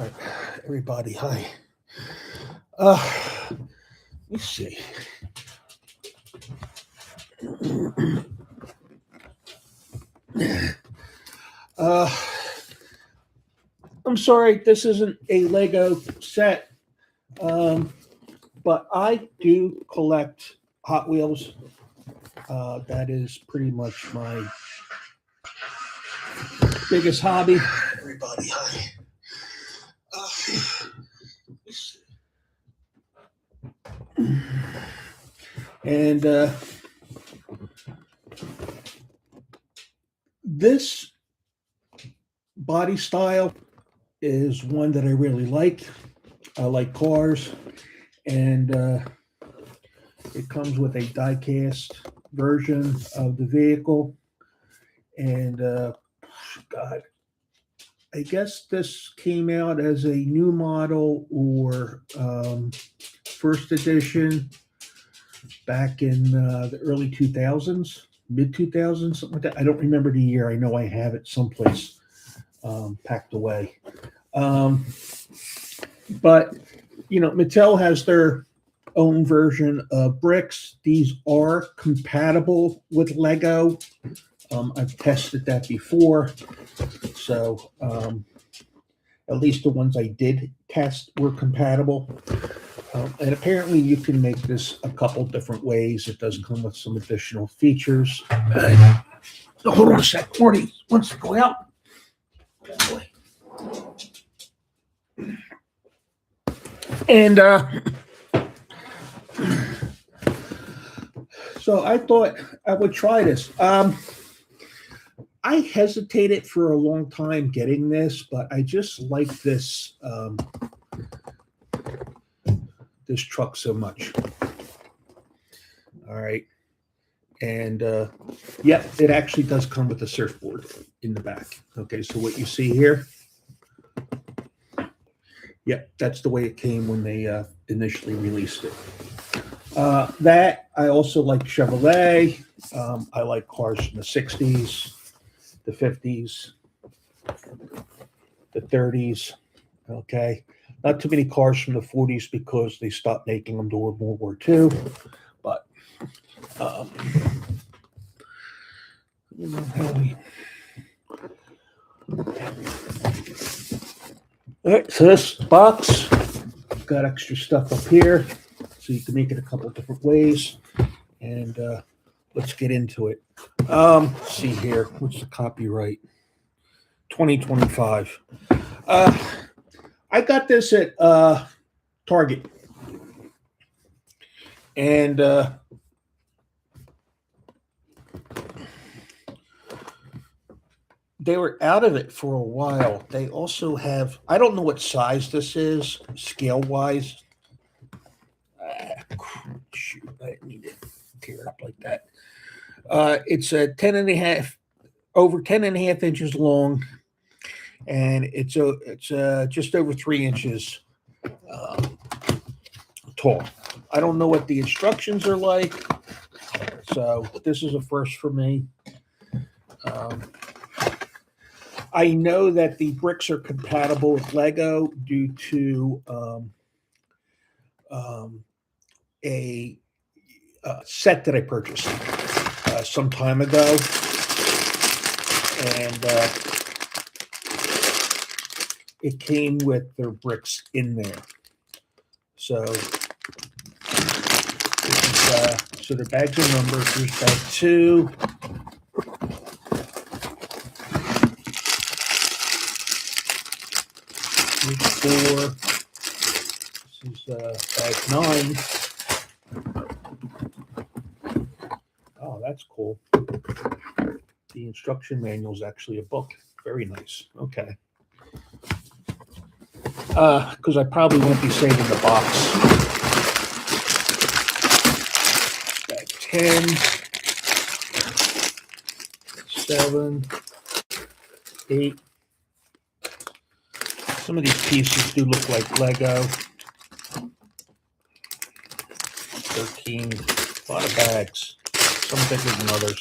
right, everybody, hi. Let me see. Uh, I'm sorry, this isn't a Lego set, but I do collect Hot Wheels. That is pretty much my biggest hobby. Everybody, hi. Let me see. And this body style is one that I really like. I like cars, and it comes with a die-cast version of the vehicle. And God, I guess this came out as a new model or first edition back in the early 2000s, mid 2000s, something like that. I don't remember the year. I know I have it someplace packed away. But, Mattel has their own version of bricks. These are compatible with Lego. I've tested that before. So, at least the ones I did test were compatible. And apparently you can make this a couple different ways. It does come with some additional features. Hold on a sec. Morty wants to go out. And so I thought I would try this. I hesitated for a long time getting this, but I just like this this truck so much. All right. And yeah, it actually does come with a surfboard in the back. Okay, so what you see here, yeah, that's the way it came when they initially released it. That I also like Chevrolet. I like cars from the 60s, the 50s, the 30s. Okay, not too many cars from the 40s because they stopped making them during World War II. But all right, so this box got extra stuff up here, so you can make it a couple different ways. And let's get into it. Let's see here. What's the copyright? 2025. I got this at Target. And they were out of it for a while. They also have, I don't know what size this is, scale-wise. Shoot, I didn't need to tear it up like that. It's a 10 and a half, over 10 and a half inches long, and it's just over 3 inches tall. I don't know what the instructions are like, so this is a first for me. I know that the bricks are compatible with Lego due to a set that I purchased some time ago, and it came with their bricks in there. So, so the bags are numbered. Here's bag 2. Here's 4. This is bag 9. Oh, that's cool. The instruction manual is actually a book. Very nice. Okay. Because I probably won't be saving the box. Bag 10, 7, 8. Some of these pieces do look like Lego. 13, a lot of bags. Some bigger than others.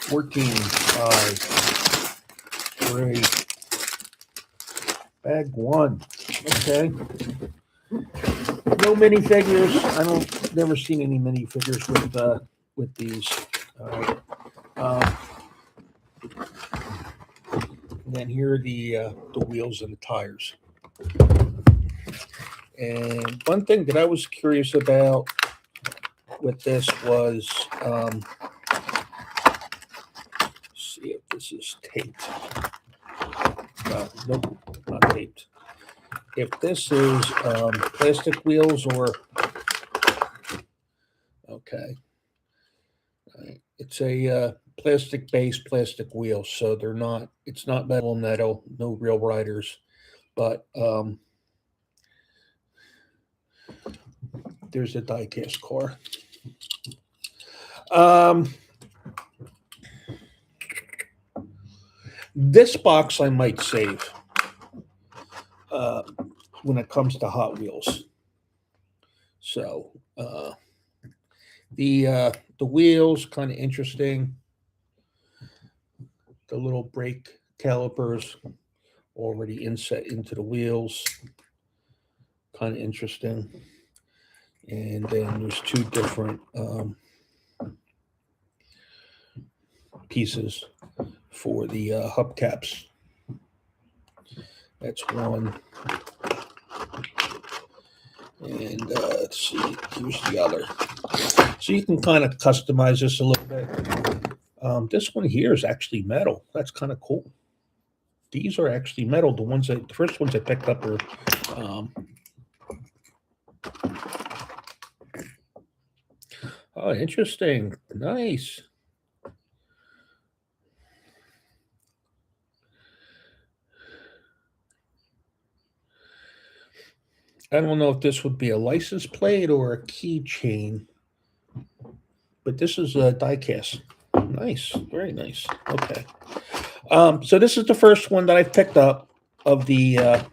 14, 5, 3, Bag one. Okay. No minifigures. I don't. Never seen any minifigures with these. All right. Then here are the wheels and the tires. And one thing that I was curious about with this was, see if this is taped. No, nope, not taped. If this is plastic wheels or okay, it's a plastic-based plastic wheels, so they're not. It's not metal, no real riders, but there's a die-cast car. This box I might save when it comes to Hot Wheels. So the wheels kind of interesting. The little brake calipers already inset into the wheels, kind of interesting. And then there's two different pieces for the hubcaps. That's one. And let's see, here's the other. So you can kind of customize this a little bit. This one here is actually metal. That's kind of cool. These are actually metal. The first ones I picked up are oh, interesting. Nice. I don't know if this would be a license plate or a keychain, but this is a die cast. Nice, very nice. Okay. So this is the first one that I've picked up of the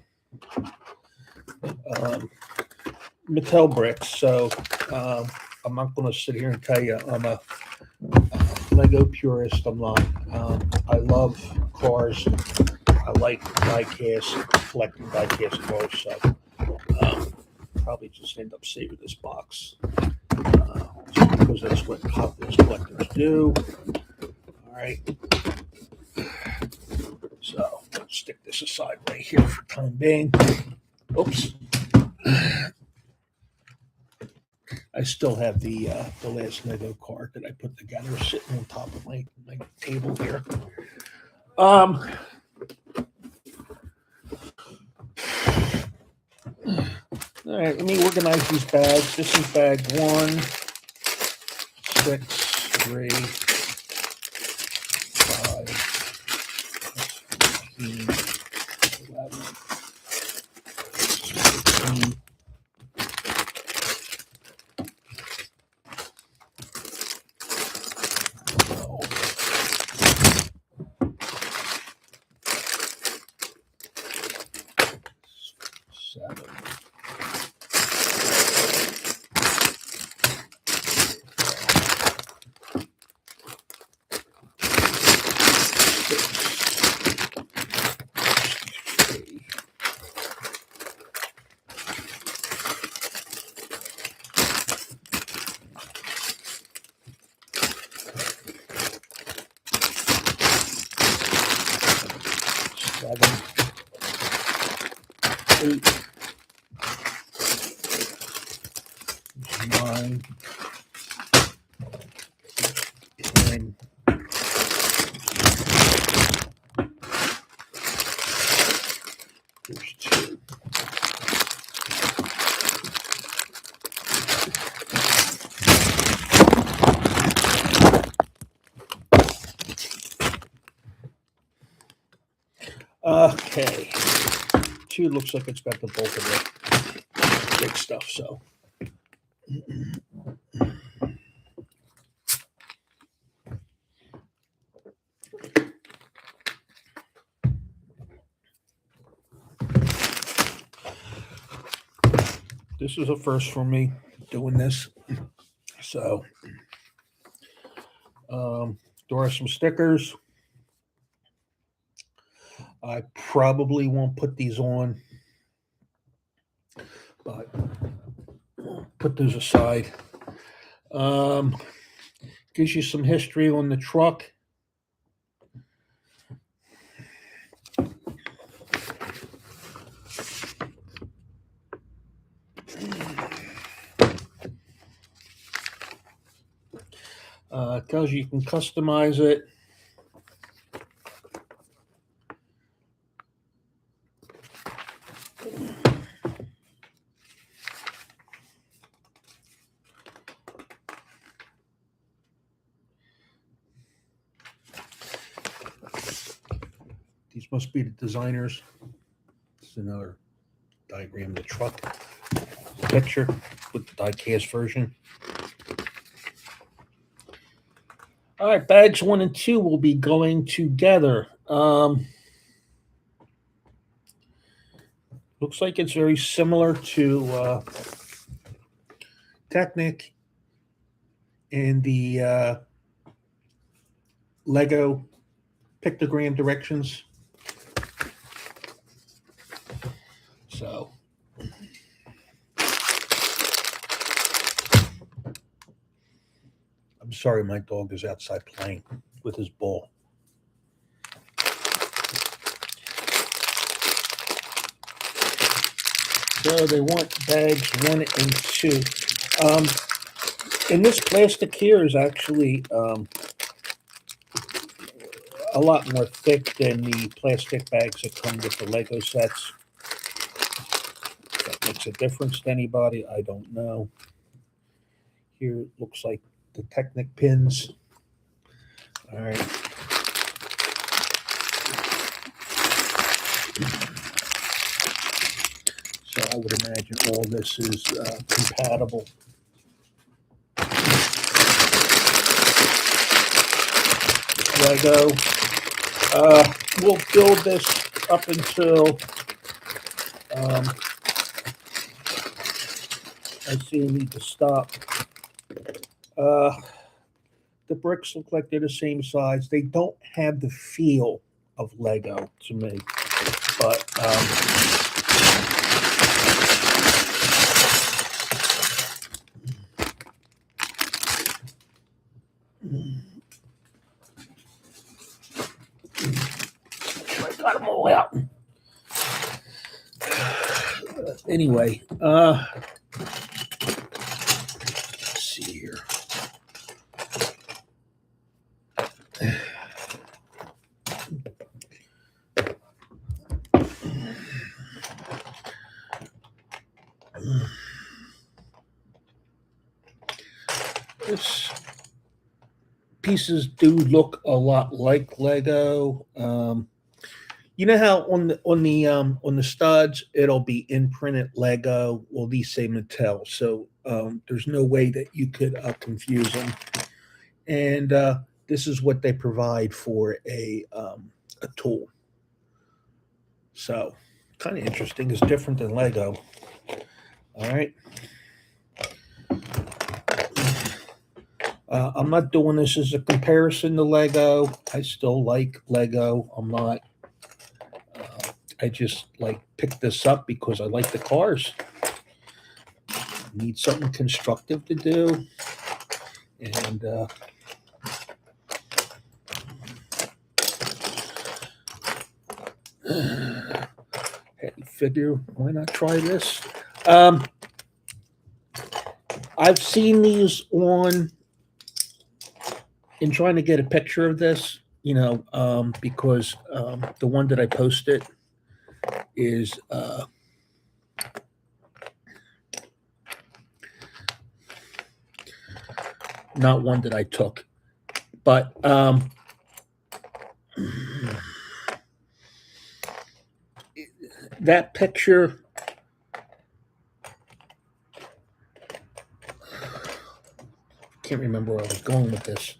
Mattel bricks. So I'm not going to sit here and tell you I'm a Lego purist. I'm not. I love cars. I like die-cast, collecting die-cast cars. So probably just end up saving this box because that's what Hot Wheels collectors do. All right. So let's stick this aside right here for time being. Oops. I still have the last Lego card that I put together sitting on top of my table here. All right, let me organize these bags. This is bag 1, 6, 3, 5, 15, 11, 16. Okay. 2 looks like it's got the bulk of the big stuff, so. This is a first for me doing this. So, there are some stickers. I probably won't put these on, but put those aside. Um, Gives you some history on the truck. Tells you can customize it. These must be the designers. This is another diagram of the truck picture with the die-cast version. All right, bags 1 and 2 will be going together. Looks like it's very similar to Technic and the Lego pictogram directions. So I'm sorry, my dog is outside playing with his ball. So they want bags 1 and 2. And this plastic here is actually a lot more thick than the plastic bags that come with the Lego sets. If that makes a difference to anybody, I don't know. Here it looks like the Technic pins. All right. So I would imagine all this is compatible. Lego. We'll build this up until I see a need to stop. The bricks look like they're the same size. They don't have the feel of Lego to me, but I got them all out. Anyway, let's see here. This pieces do look a lot like Lego. You know how on the studs it'll be imprinted Lego. Well, these say Mattel, so there's no way that you could confuse them. And this is what they provide for a tool. So kind of interesting. It's different than Lego. All right. I'm not doing this as a comparison to Lego. I still like Lego. I'm not. I just like picked this up because I like the cars. Need something constructive to do, and figure why not try this? I've seen these on in trying to get a picture of this, because the one that I posted is not one that I took, but that picture can't remember where I was going with this.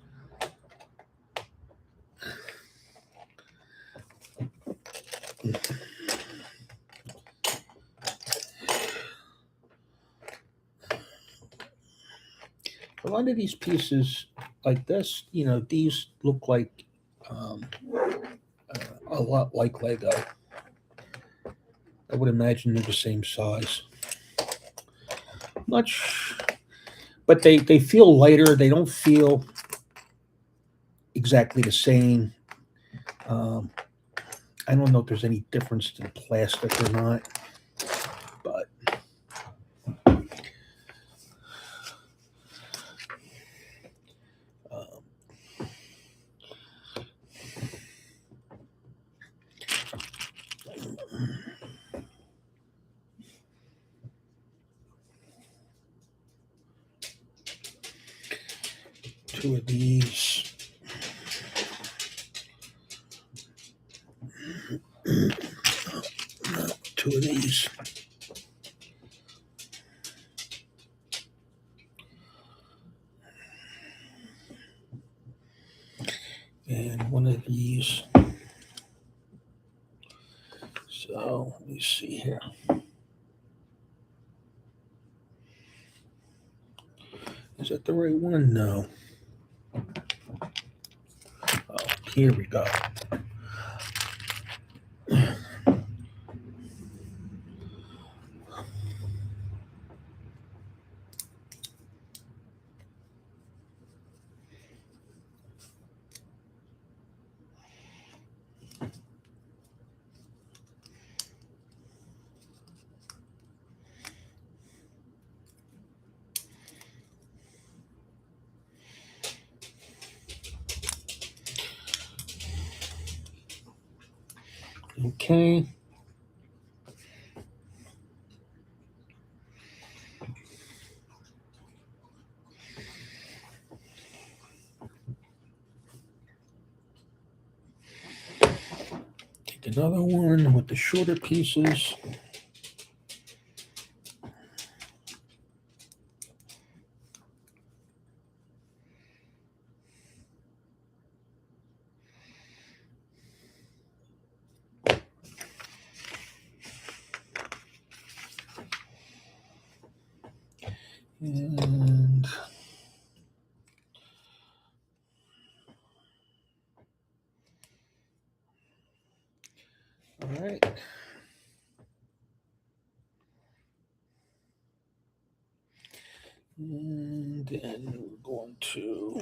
A lot of these pieces like this, these look like a lot like Lego. I would imagine they're the same size. Much, but they feel lighter. They don't feel exactly the same. Um, I don't know if there's any difference in plastic or not, but um, two of these. Two of these. And one of these. So let me see here. Is that the right one? No. Oh, here we go. Okay. Take another one with the shorter pieces. And all right. And then we're going to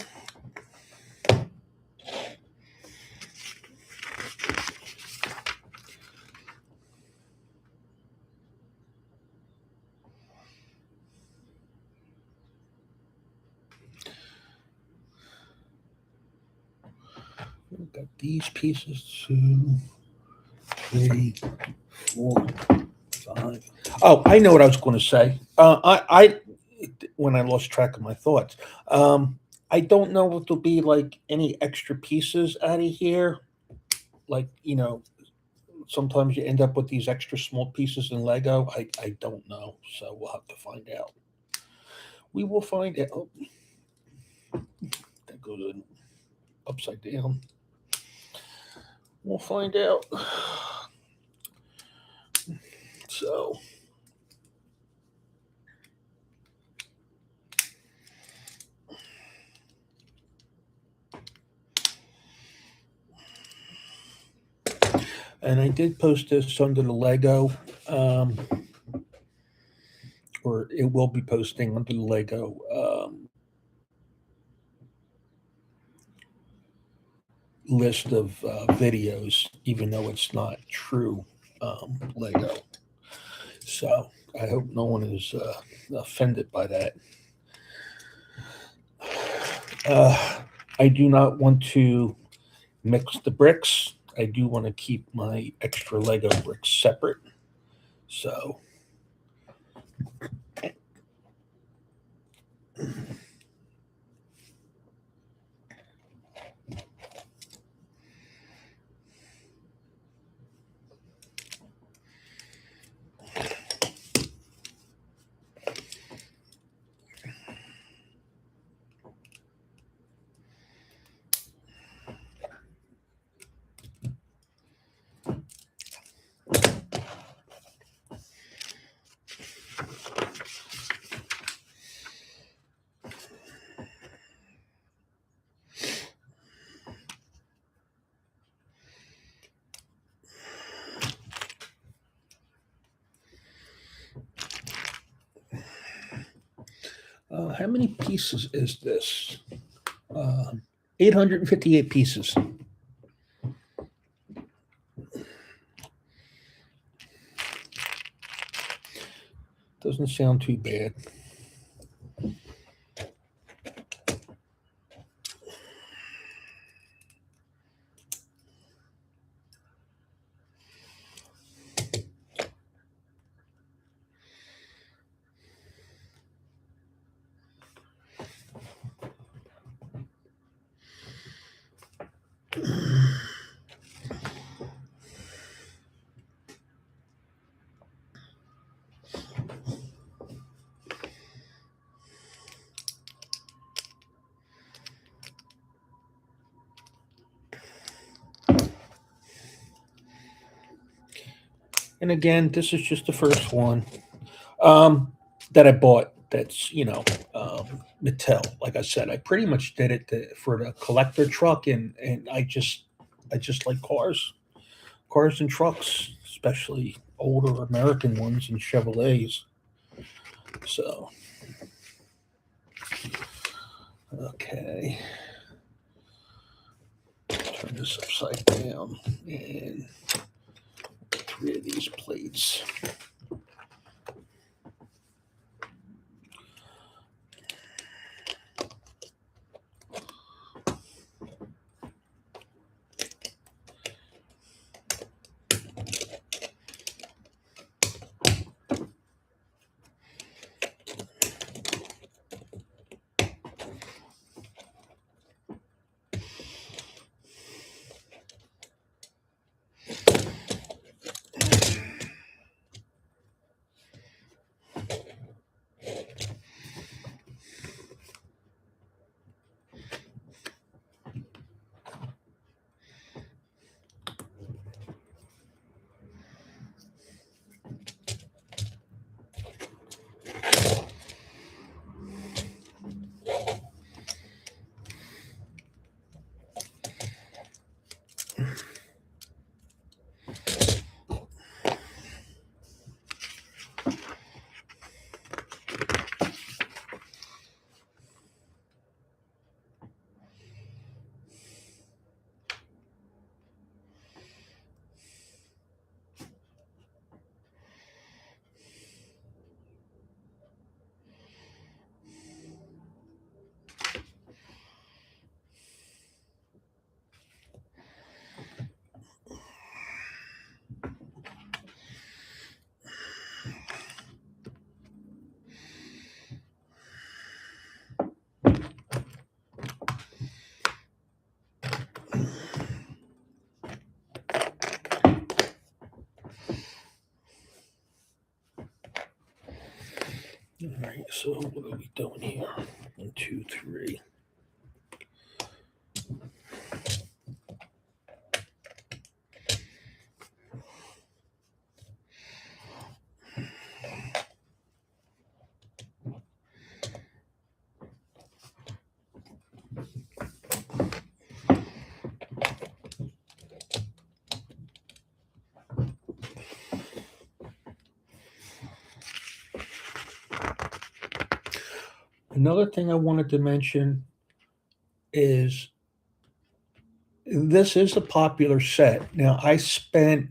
we've got these pieces 2, 3, 4, 5. Oh, I know what I was going to say. I when I lost track of my thoughts. I don't know if there'll be like any extra pieces out of here. Like, sometimes you end up with these extra small pieces in Lego. I don't know. So we'll have to find out. We will find out. Oh, that goes in upside down. We'll find out. So. And I did post this under the Lego, or it will be posting under the Lego list of videos, even though it's not true Lego. So I hope no one is offended by that. I do not want to mix the bricks. I do want to keep my extra Lego bricks separate. So how many pieces is this? 858 pieces. Doesn't sound too bad. And again, this is just the first one that I bought. That's Mattel. Like I said, I pretty much did it for the collector truck, and I just like cars and trucks, especially older American ones and Chevrolets. So okay, turn this upside down and 3 of these plates. All right, so what are we doing here? 1, 2, 3. Another thing I wanted to mention is this is a popular set. Now, I spent,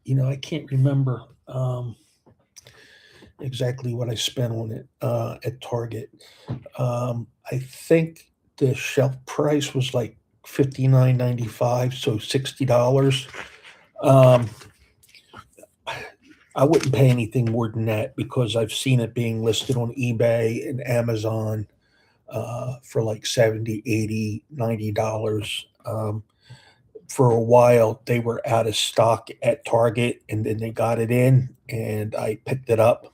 I can't remember exactly what I spent on it at Target. I think the shelf price was like 59.95, so $60. Um, I wouldn't pay anything more than that because I've seen it being listed on eBay and Amazon for like 70, 80, $90. For a while, they were out of stock at Target, and then they got it in, and I picked it up.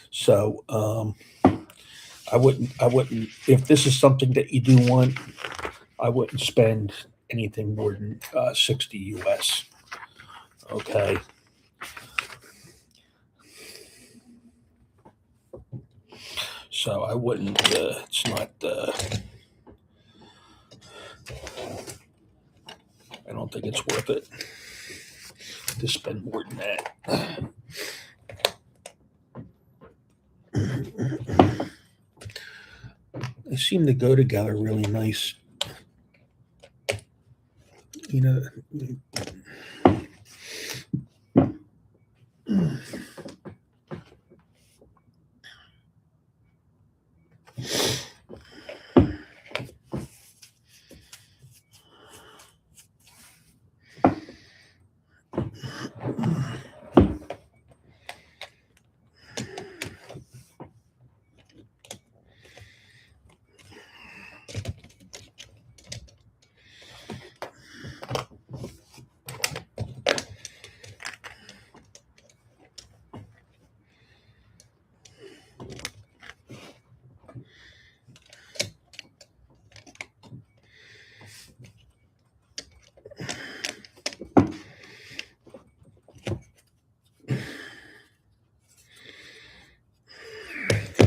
So I wouldn't. If this is something that you do want, I wouldn't spend anything more than 60 US. Okay. So I wouldn't. It's not. I don't think it's worth it to spend more than that. seem to go together really nice. You know,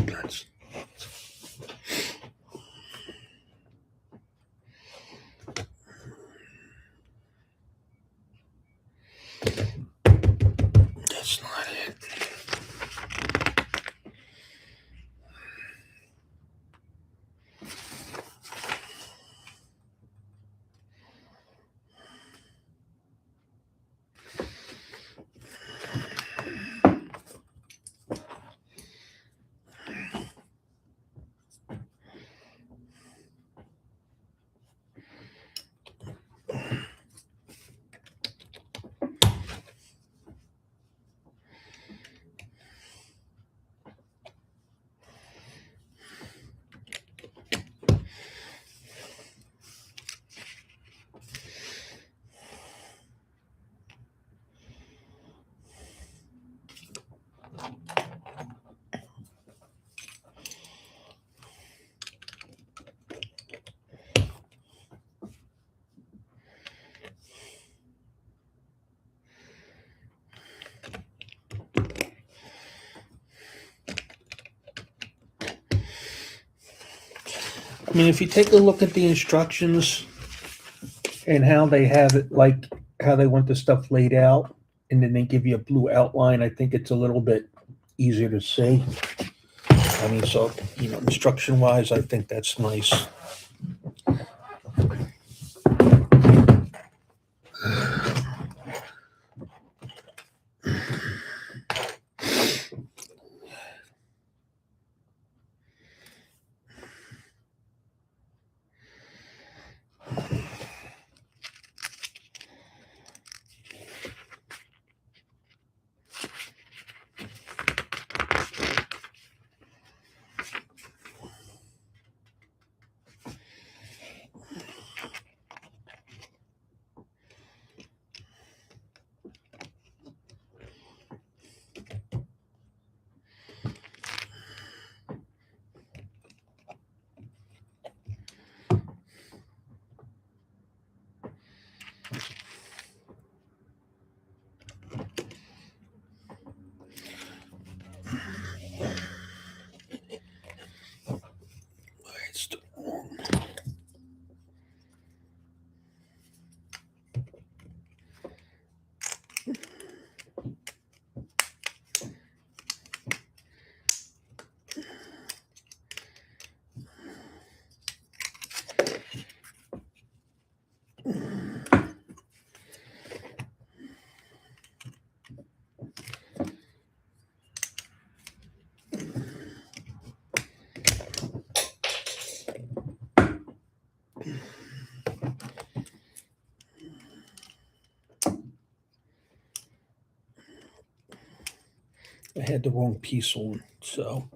that's that's not it. I mean, if you take a look at the instructions and how they have it, like how they want the stuff laid out, and then they give you a blue outline, I think it's a little bit easier to see. I mean, so, instruction wise, I think that's nice. I had the wrong piece on, so.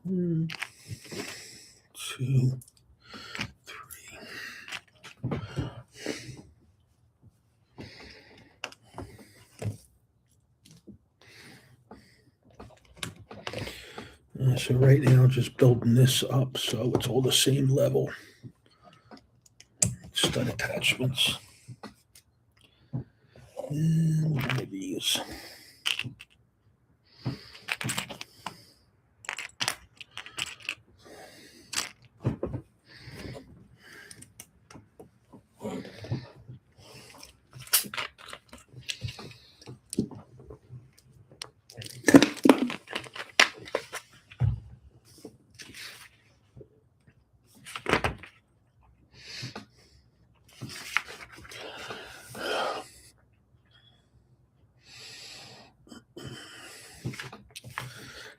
1, 2, 3. So right now, just building this up so it's all the same level. Stud attachments. And one of these.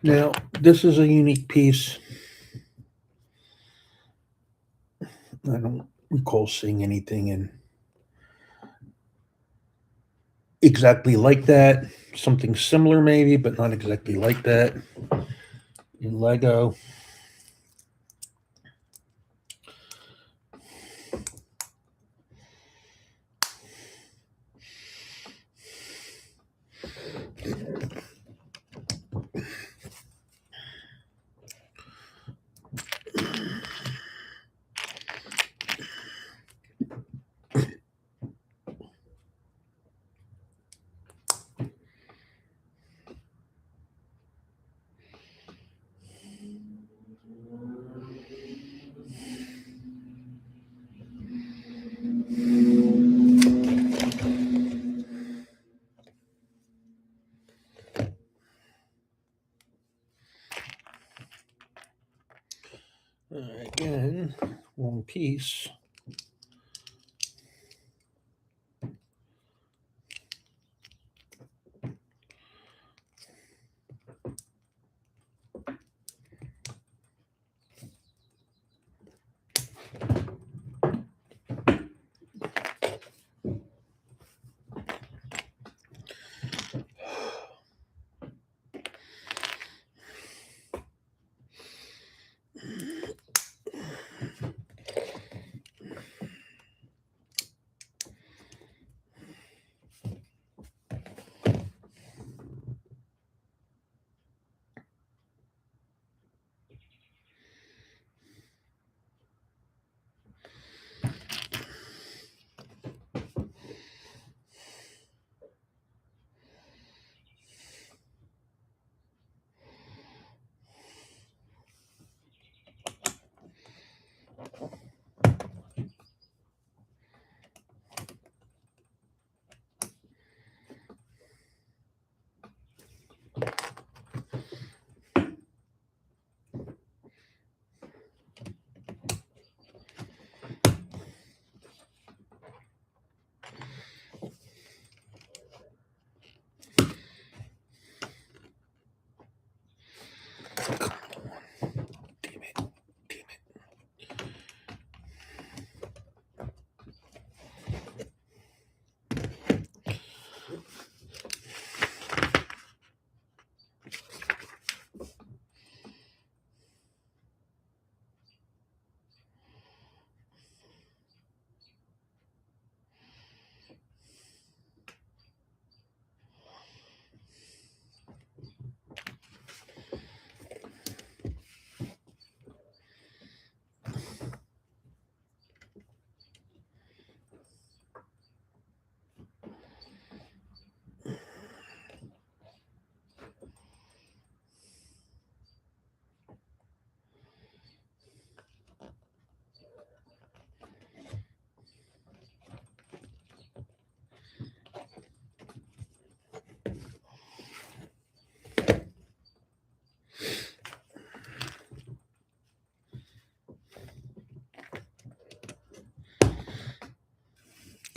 Now, this is a unique piece. I don't recall seeing anything exactly like that. Something similar maybe, but not exactly like that in Lego. Again, one piece.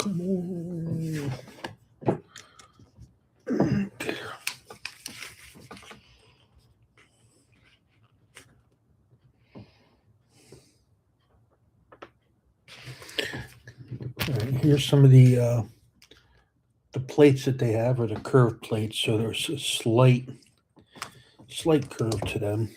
Come on. All right, here's some of the plates that they have are the curved plates, so there's a slight curve to them.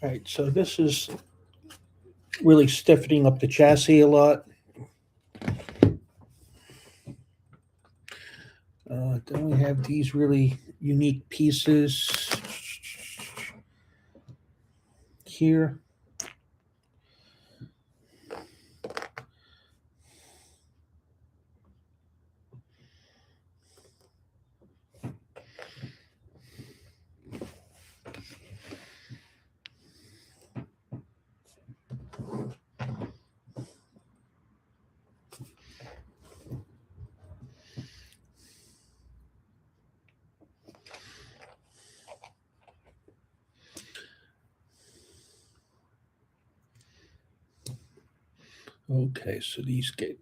All right, so this is really stiffening up the chassis a lot. Then we have these really unique pieces here. Okay, so these get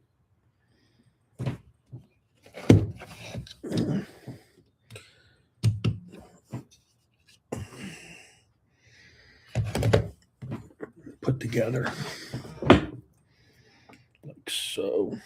put together like so.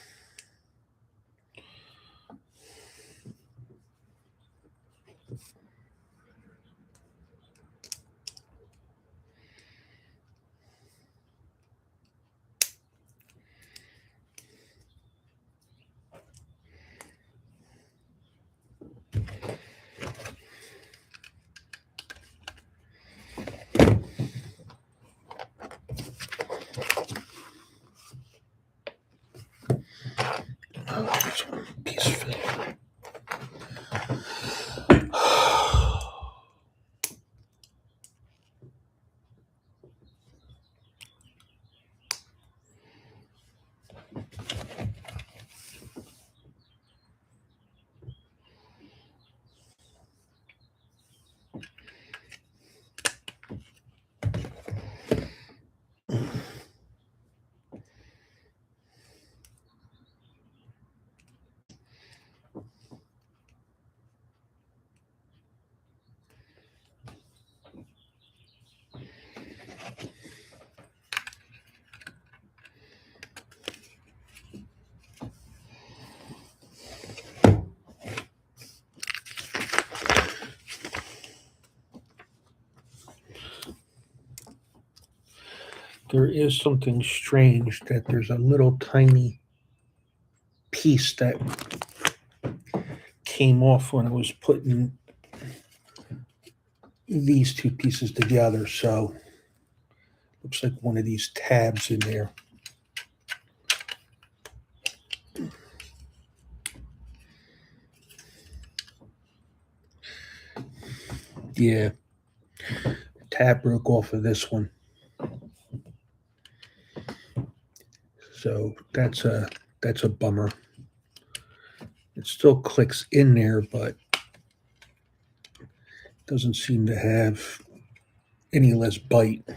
there is something strange that there's a little tiny piece that came off when I was putting these two pieces together. So looks like one of these tabs in there. Yeah, tab broke off of this one. So that's a bummer. It still clicks in there, but doesn't seem to have any less bite.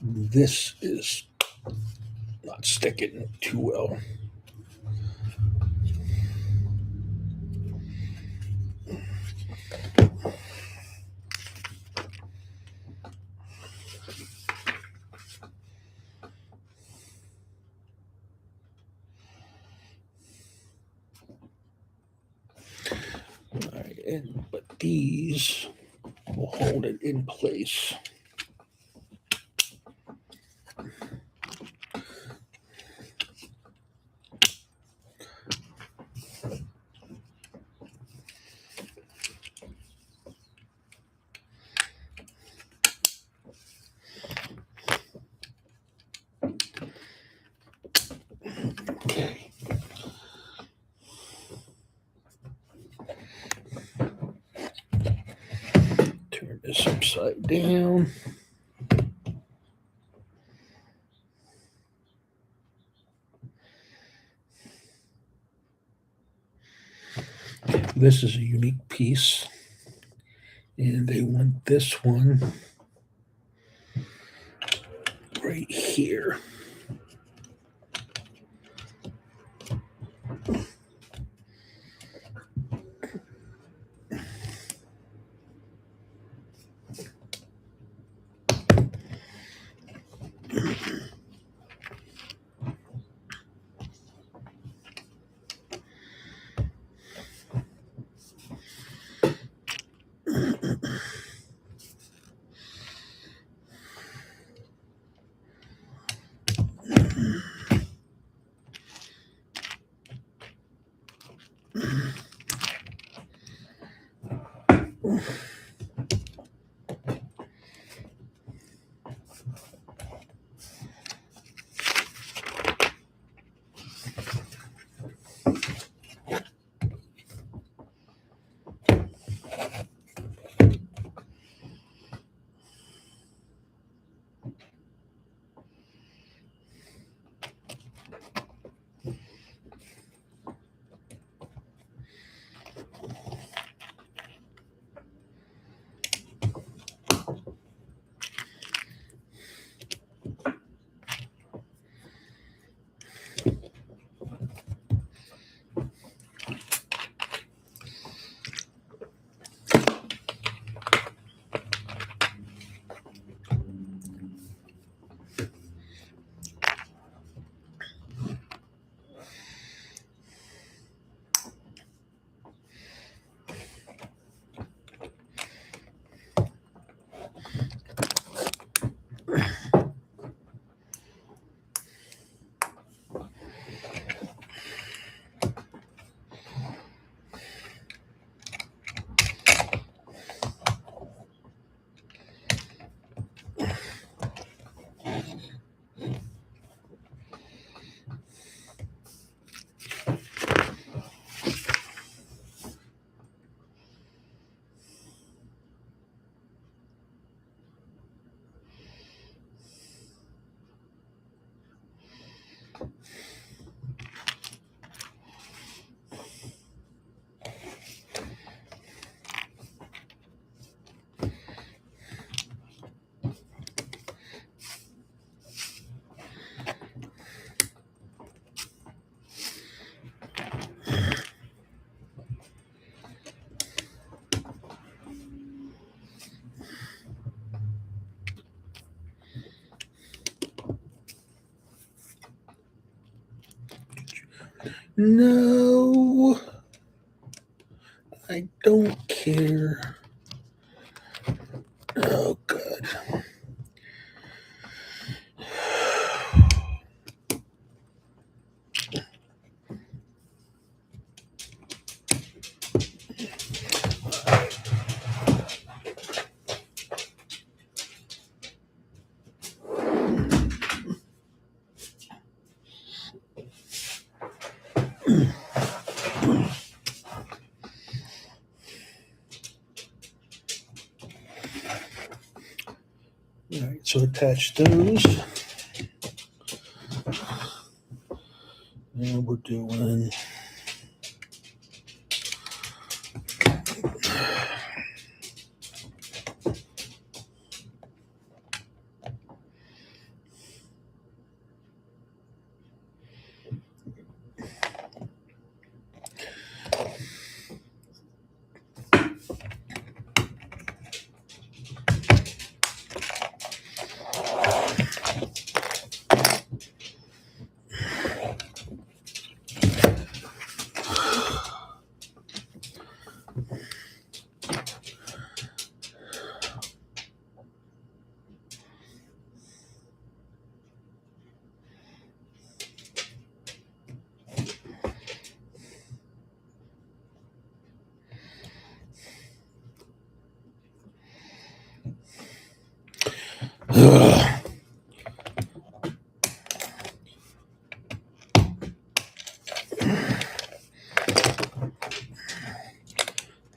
This is not sticking too well. All right, but these will hold it in place. Okay. Turn this upside down. This is a unique piece, and they want this one right here. No, I don't care. Oh, good. All right, so attach those. And we're doing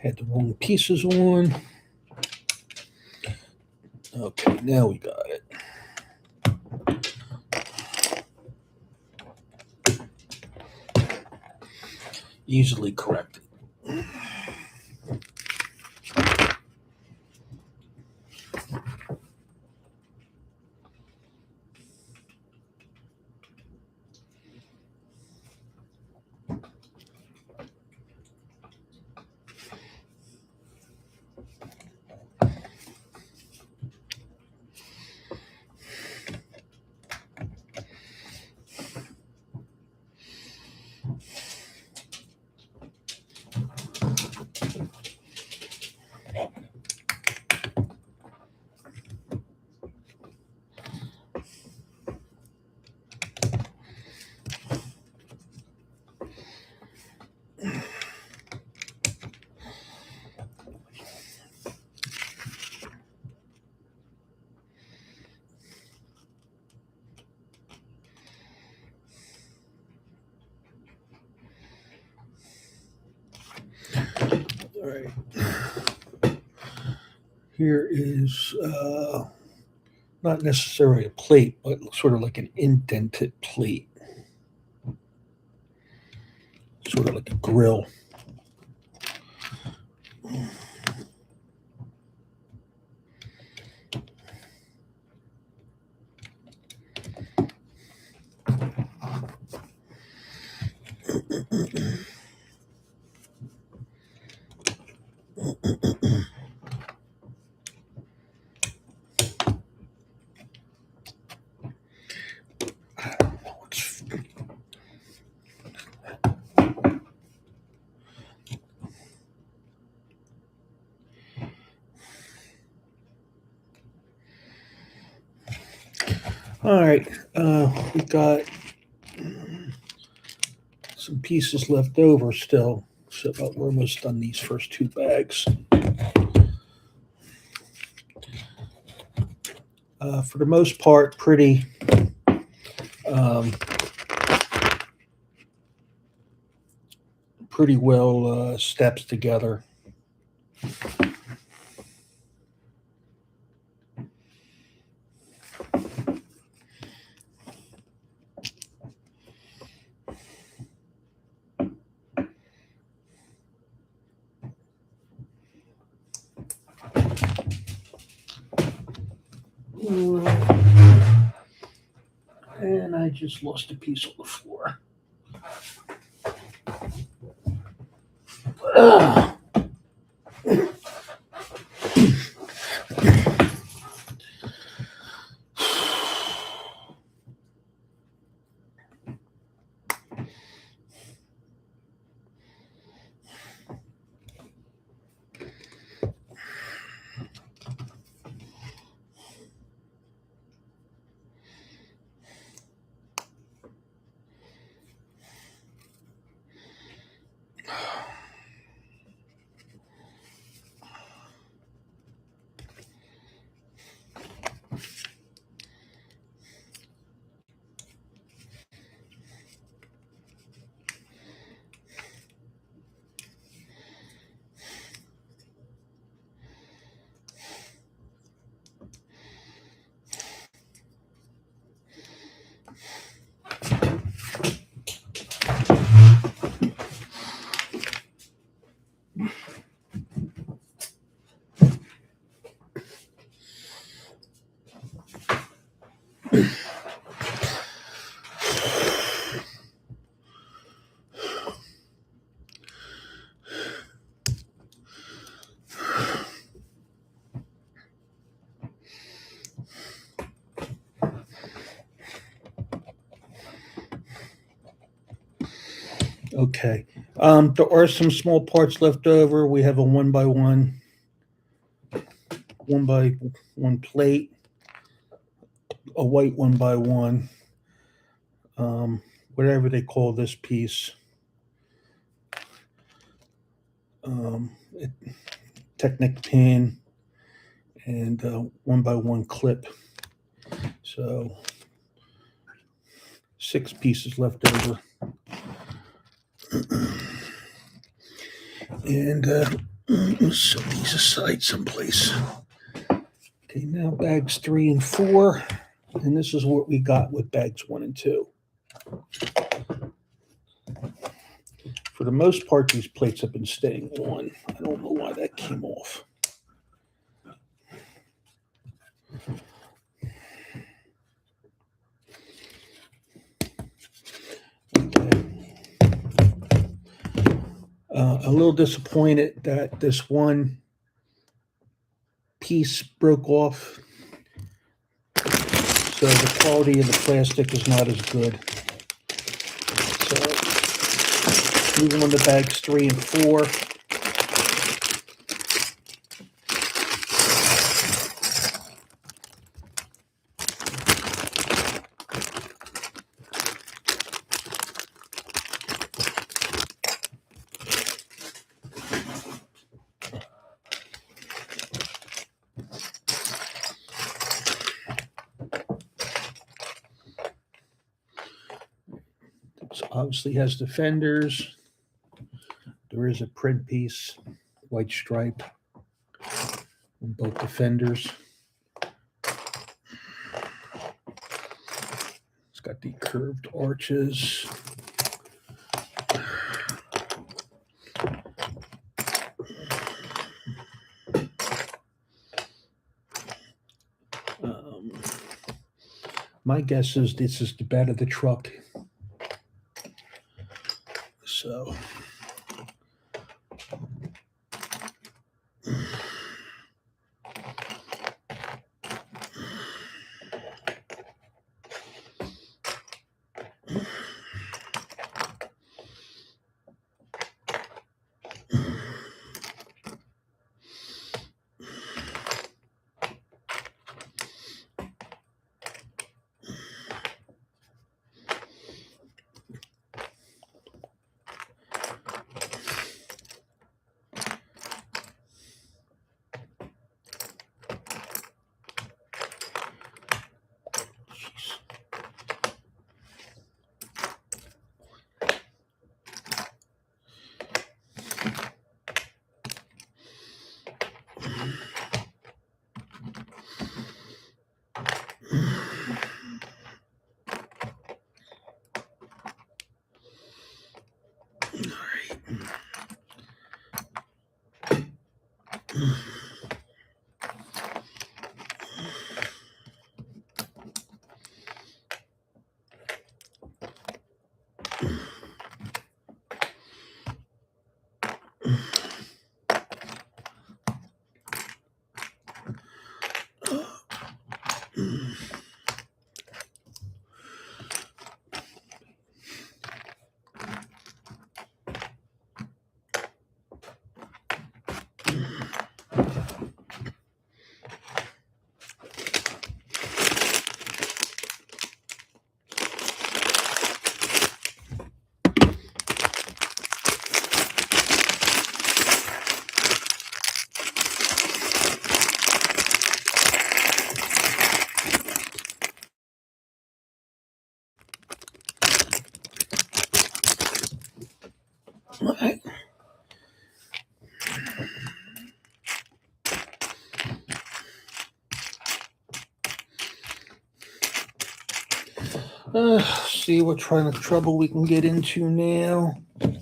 had the wrong pieces on. Okay, now we got it. Easily corrected. All right. Here is not necessarily a plate, but sort of like an indented plate. Sort of like a grill. All right, we got some pieces left over still, so we're almost done these first two bags. For the most part, pretty pretty well steps together. And I just lost a piece on the floor. Okay. There are some small parts left over. We have a one by one plate, a white one by one, whatever they call this piece. A Technic pin and one by one clip. So 6 pieces left over. And set these aside someplace. Okay, now bags 3 and 4. And this is what we got with bags 1 and 2. For the most part, these plates have been staying on. I don't know why that came off. Okay. A little disappointed that this one piece broke off. So the quality of the plastic is not as good. So moving on to bags 3 and 4. This obviously has the fenders. There is a print piece, white stripe on both the fenders. It's got the curved arches. My guess is this is the bed of the truck. So all right. See what kind of trouble we can get into now. All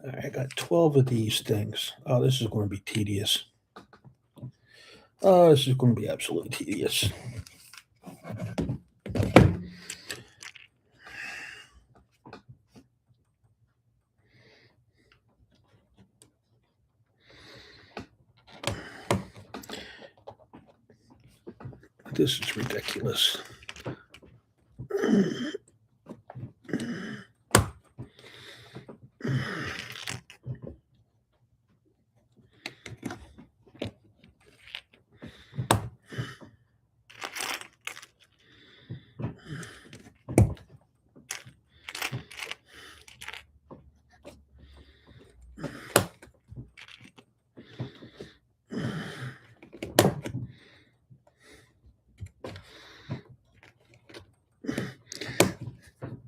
right, I got 12 of these things. Oh, this is going to be tedious. Oh, this is going to be absolutely tedious. This is ridiculous.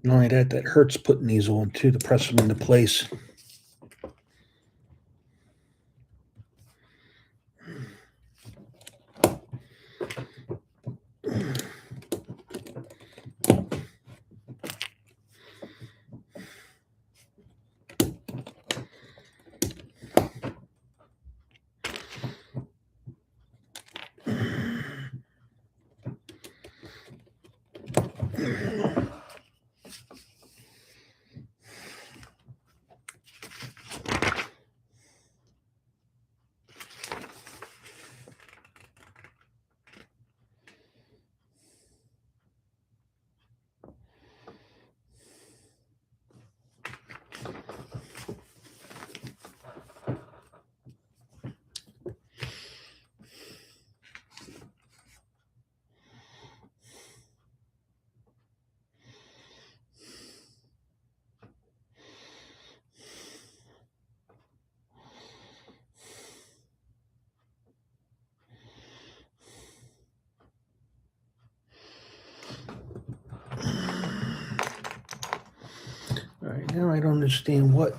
Not only that, that hurts putting these on too to press them into place. All right, now I don't understand what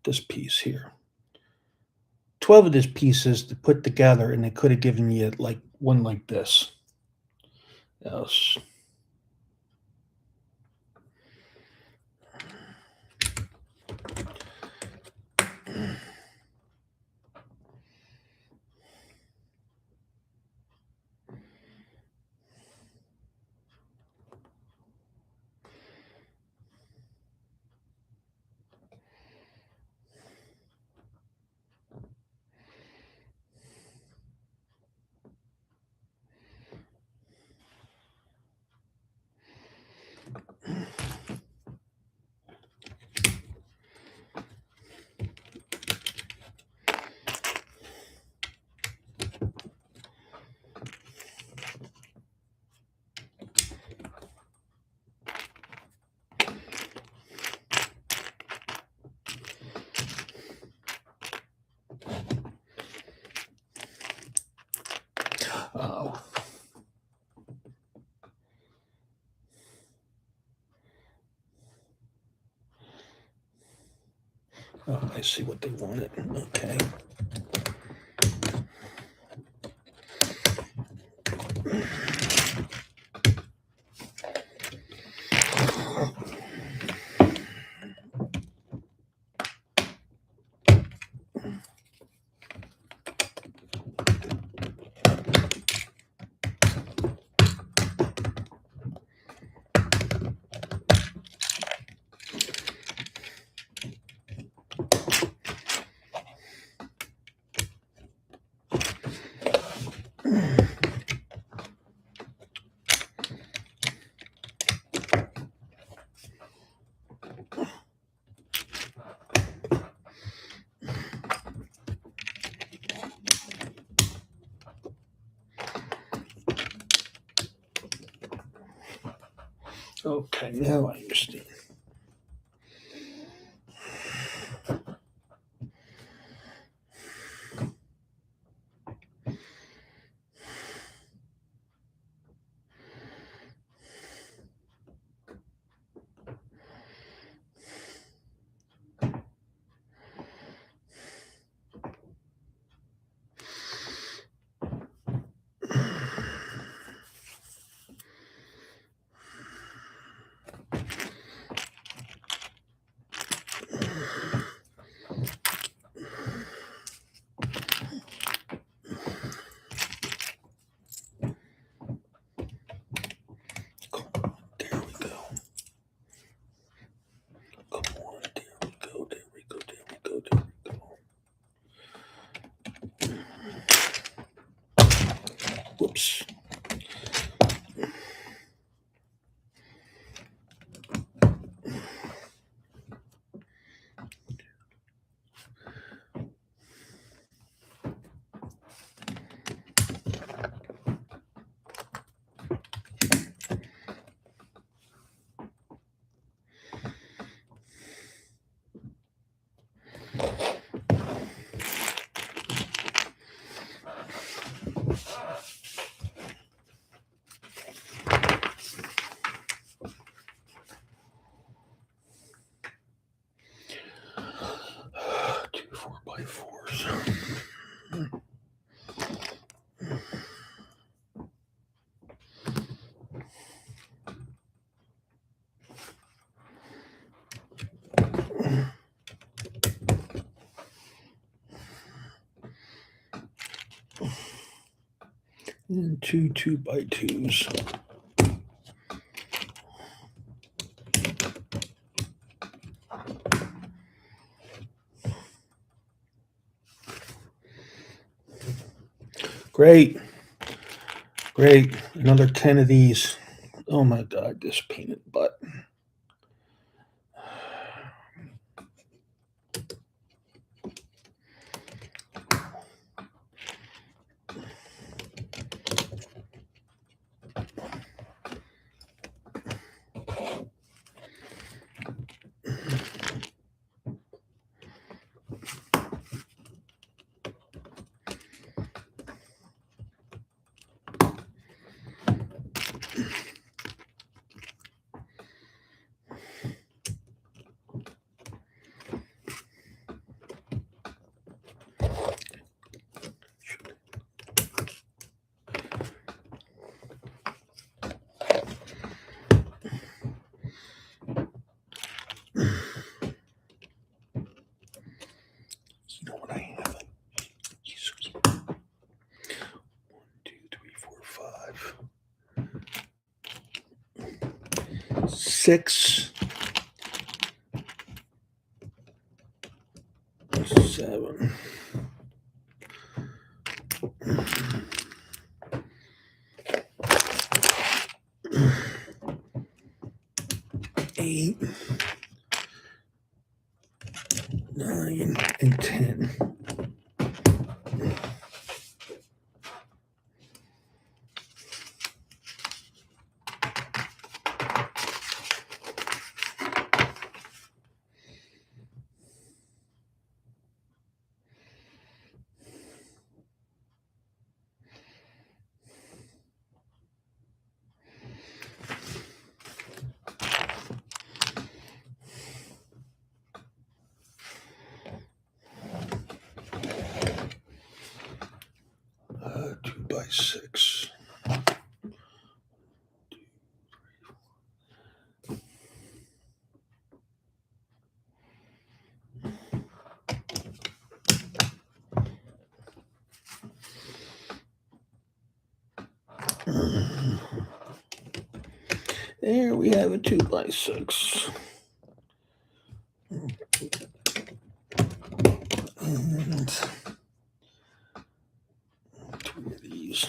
this piece here. 12 of these pieces to put together, and they could have given you like one like this. Yes. Oh. Oh, I see what they wanted. Okay. Okay, now I understand. Whoops. And two 2x2s. Great. Great. Another 10 of these. Oh my God, this peanut butt. You know what I have? Jesus. 1, 2, 3, 4, 5. 6, 7. 8, 9, and 10. Two by 6. There we have a 2 by 6. And 3 of these.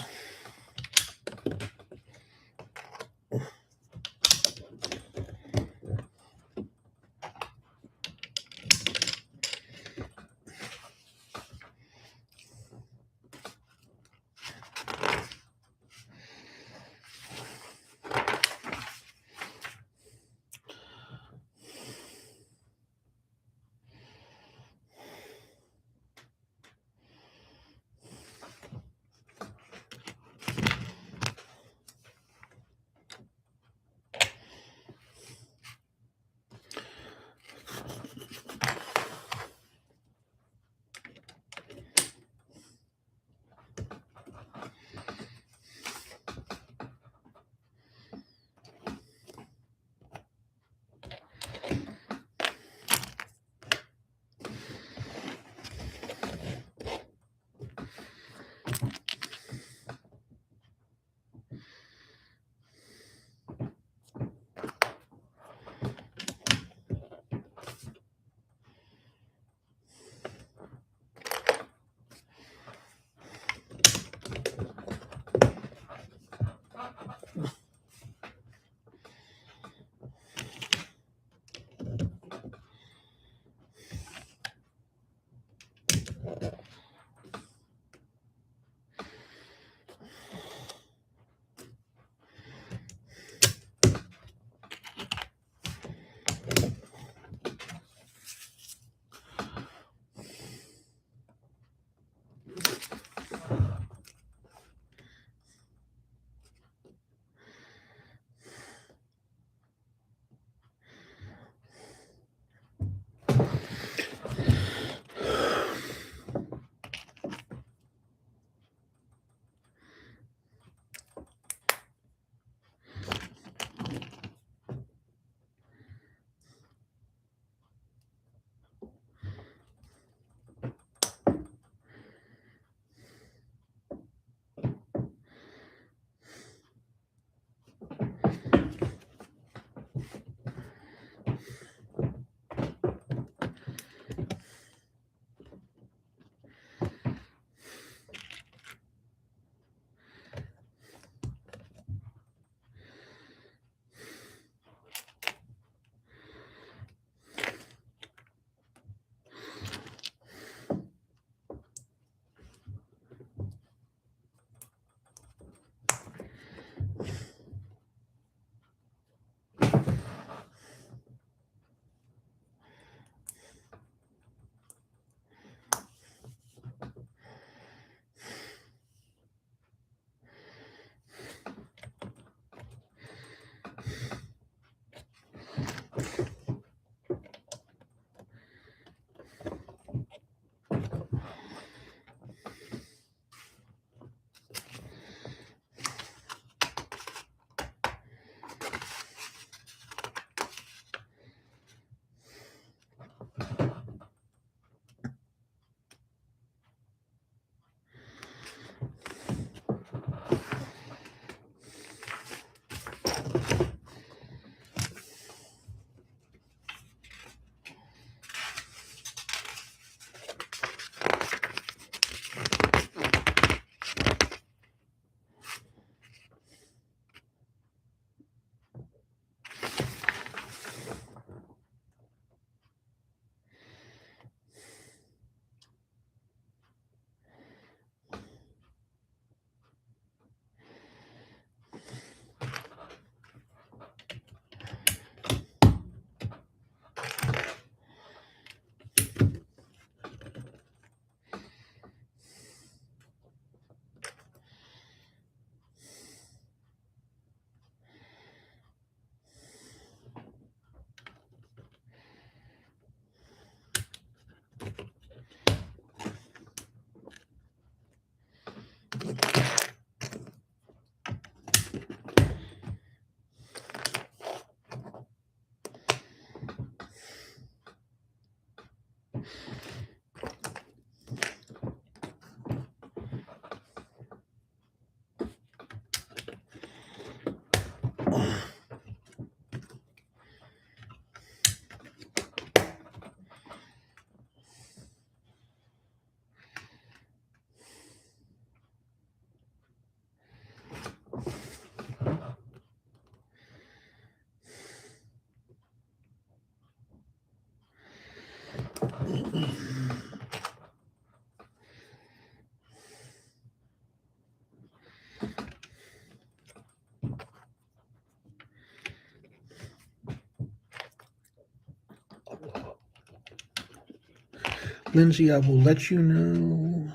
Lindsay, I will let you know.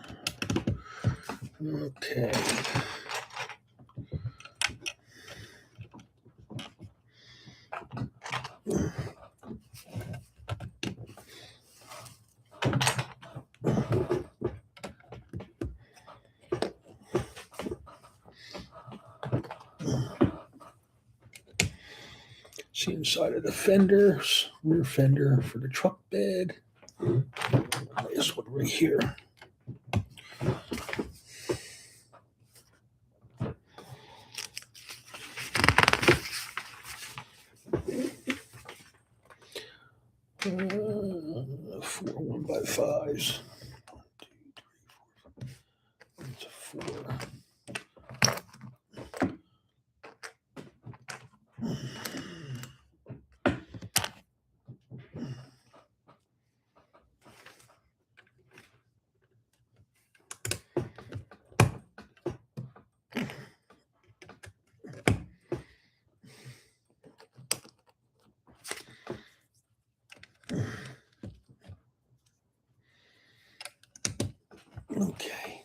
Okay. See inside of the fenders, rear fender for the truck bed. This one right here. Four 1x5s. 1, 2, 3, 4. That's a 4. Okay.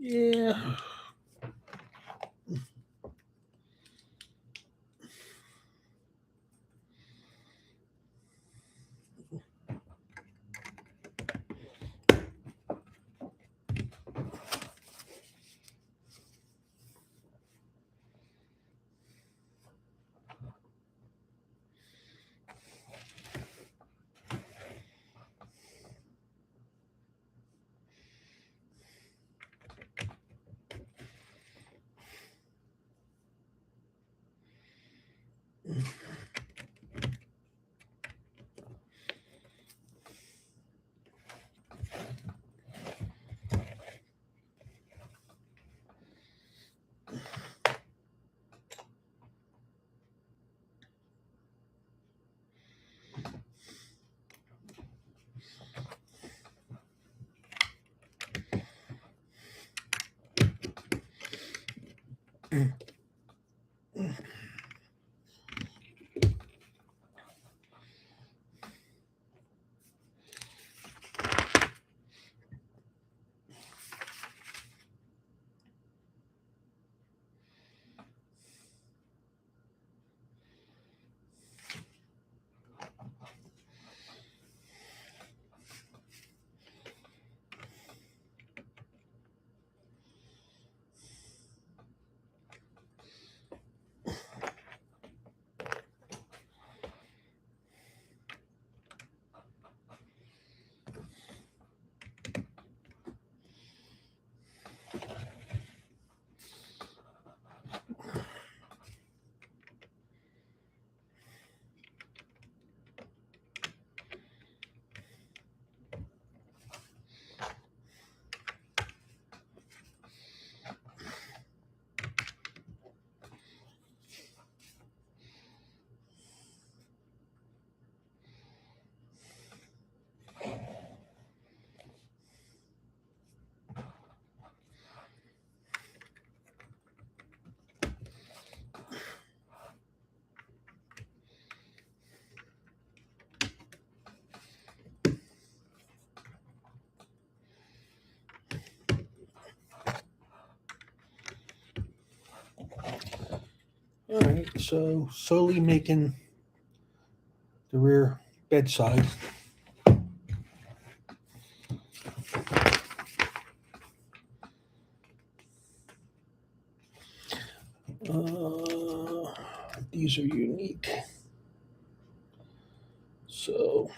Yeah. All right, so slowly making the rear bedside. These are unique. So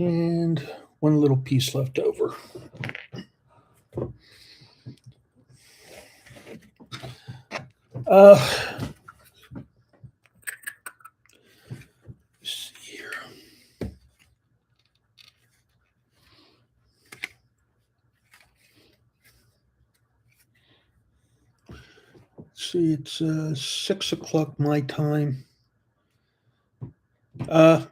and one little piece left over. Let's see here. See, it's 6 o'clock my time. Uh,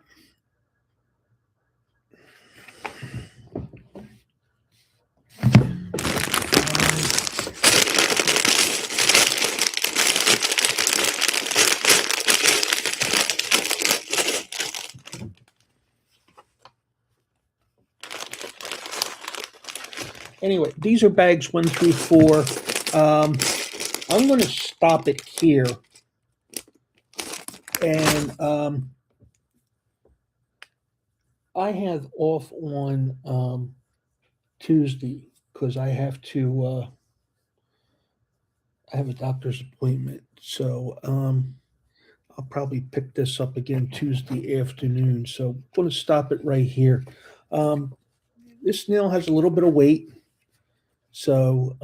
anyway, these are bags 1 through 4. I'm going to stop it here, and I have off on Tuesday because I have to. I have a doctor's appointment, so I'll probably pick this up again Tuesday afternoon. So I'm going to stop it right here. Um, this nail has a little bit of weight, so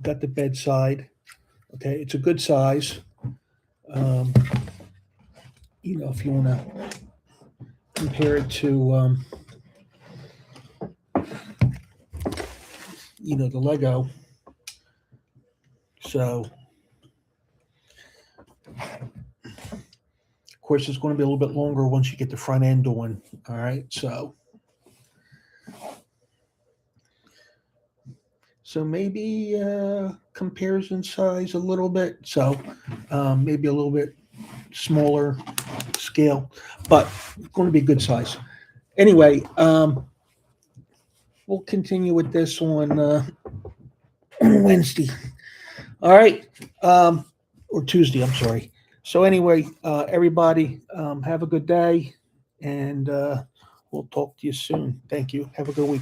got the bedside. Okay, it's a good size. Um, if you want to compare it to, the Lego. So, of course, it's going to be a little bit longer once you get the front end on. All right, so maybe compares in size a little bit. So maybe a little bit smaller scale, but it's going to be a good size. Anyway, we'll continue with this on Wednesday. All right, or Tuesday. I'm sorry. So anyway, everybody, have a good day, and we'll talk to you soon. Thank you. Have a good week.